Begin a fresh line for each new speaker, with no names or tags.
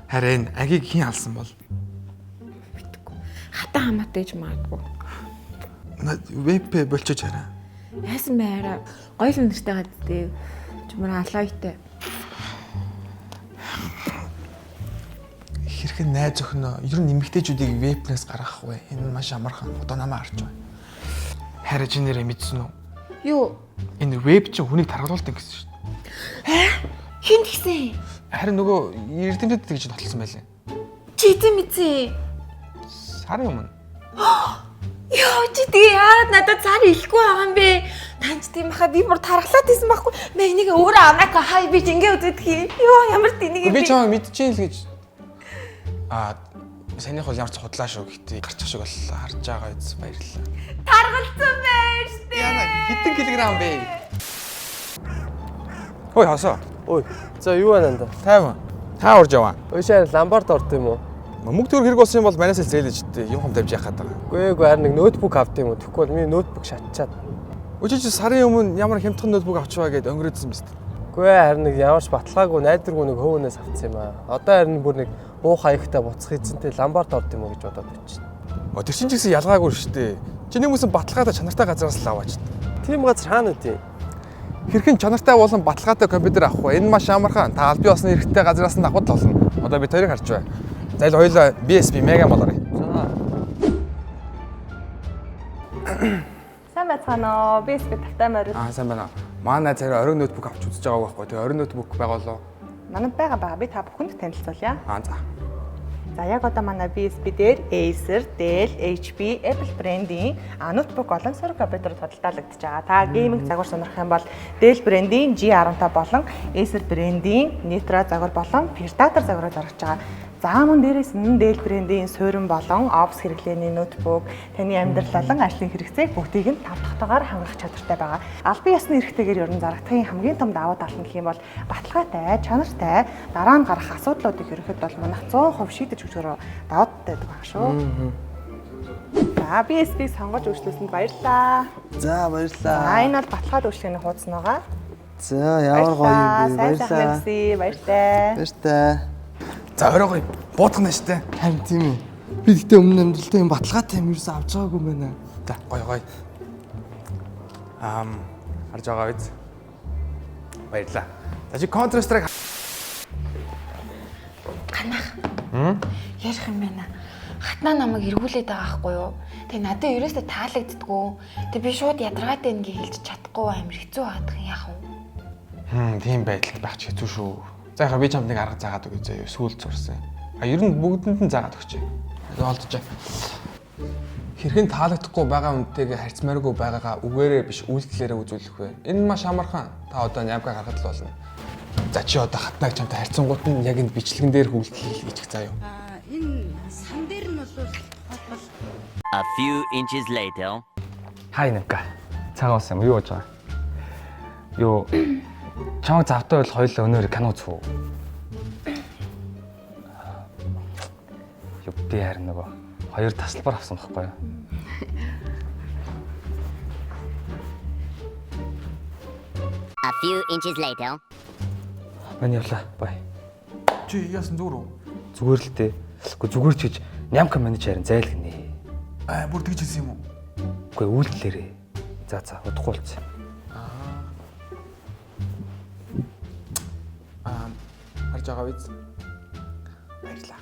Харин агийг хэн алсан бол?
Мэдгүй. Хатан хамаатай гэж магадгүй.
Веб болчихж хараа.
Яасан байраа гоё л нэртэй гадтай. Чумар алаатай.
Хэрхэн найз өхнөө ер нь нэмэгтэйчүүдийг вебнээс гаргах вэ? Энэ маш амархан. Одоо намаа харж байна. Харин чи нэрээ мэдсэн үү?
Юу?
Энэ веб чинь хүнийг таргалуулдаг гэсэн шүү дээ.
Хин тэгсэн?
Харин нөгөө эрдэмтэд тэгж баталсан байлаа.
Чи мэдээ.
Сарын өмнө.
Йоо чи тэгээ яагаад надад цаар илэхгүй байгаа юм бэ? Танч тийм баха би бүр тархлаад исэн байхгүй. Мэ энийг өөрөө амака хай би ингээ үзээд хий. Йоо ямар тэнийг
би чамайг мэдчихээн л гэж. Санийх бол ямар ч худлаа шүү гэхдээ гарчих шиг бол харж байгаа биз баярлалаа.
Таргалцсан байж тээ.
Яна хэдэн килограмм бэ? Ой хасаа.
Ой. За юу байна нанда?
50. Та урж яваа.
Өшөө ламбард орд юм уу?
Мөнгө төгрөг хэрэг болсон юм бол манайсаа зээлэж дээ. Юм хам тавьж яхаад байгаа.
Үгүй харин нэг ноутбук авт юм уу? Тэгэхгүй бол миний ноутбук шатчаад.
Өчигч сарын өмнө ямар хямдхан ноутбук авчваа гэд өнгөрөөдсөн биз дээ.
Үгүй харин нэг ямарч баталгаагүй найдваргүй нэг хөөнөөс авцсан юм аа. Одоо харин бүр нэг буу хаягтай буцах эзэнтэй ламбард орд юм уу гэж бодоод байна.
Тэр чинь ч гэсэн ялгаагүй шүү дээ. Чиний хүмүүс баталгаатай чанартай газараас л аваач.
Тийм газар хаана үгүй?
Хэрхэн чанартай болон баталгаатай компьютер авах вэ? Энэ маш амархан. Та аль бие усны эрхтэй газараас нь авах болно. Одоо би хоёрыг харж байна. За ил хоёулаа BSB мега молорыг.
Сайн байцгаана уу? BSB тавтай морил.
Сайн байна. Манай царай оройн ноутбук авч үзэж байгаа байхгүй. Тэгээ оройн ноутбук байгаалаа.
Манайд байгаа. Би та бүхэнд танилцуулъя.
За.
За яг одоо манай BSB дээр Acer, Dell, HP, Apple брендийн ноутбук болон сөрөг компьютер тодорхойлогдож байгаа. Та гейминг загвар сонирх юм бол Dell брендийн G15 болон Acer брендийн Nitro загвар болон Predator загварыг зарж байгаа. За мөн дээрээс нь Dell брендийн суурин болон Office хэрэглээний ноутбук, таны амьдрал болон ажлын хэрэгцээг бүгдийг нь тав дахтайгаар хангах чадвартай байгаа. Албан ёсны эрхтэйгээр ер нь зарагдахын хамгийн том давуу тал нь гэх юм бол баталгаатай, чанартай, дараа нь гарах асуудлуудыг ерөнхийдөө бол манайх 100% шийдэж өгч өрөө даваад байдаг байгаа шүү. За BSB-г сонгож үйлчлүүлсэнд баярлалаа.
За баярлалаа.
За энэ бол баталгаад үйлчлэгээний хуудас байгаа.
За ямар гоё юм бэ?
Баярлалаа. Баяртай.
Баяртай.
За оройгоо буудах нь штэ.
Харин тийм ээ. Би гэтээ өмнө амьдралтаа юм баталгаатай юм ерөөсөө авч байгаагүй байна.
За гоё. Харж байгаа биз? Баярлаа. За чи Counter Strike
Ганах. Ярих юм байна. Хатнаа намайг эргүүлээд байгаа байхгүй юу? Тэгээ надад ерөөсөө таалагддггүй. Тэгээ би шууд ядаргаатай ингээ хэлж чадахгүй амар хэцүү байгаад яах вэ?
Тийм байдал байх ч хэцүү шүү. За яхаа би чамд нэг арга заагаад өгье заяа. Сүүлд сурсан. Ер нь бүгдэнд нь заагаад өгчээ. Олдож. Хэрхэн таалагдахгүй байгаа үнтэйгээ харьцмааргүй байгаагаа үгээрээ биш үйлдэлээрээ үзүүлэх вэ? Энэ маш амархан. Та одоо нямга гаргад л болно. За чи одоо хатнаг чамтай харьцангуут нь яг энэ бичлэгэн дээр үйлдэл хийчих заяа.
Энэ сан дээр нь бол
A few inches later.
Хай нэмка. Цагаан ус юм юу болж байгаа? Юу чамаг завтай бол хоёул өнөөр кино үзв үү? Юу би харин нөгөө хоёр тасалбар авсан байхгүй юу?
A few inches later.
Мань явлаа. Бай.
Чи яасан зүгээр үү?
Зүгээр л дээ. Гэхдээ зүгээр ч гэж нямка менежер нь зайлгнэ.
Бүр тэгж хэлсэн юм уу?
Үгүй үйлдэлээрээ. За удахгүй болцсон.
Харж байгаа биз? Баярлалаа.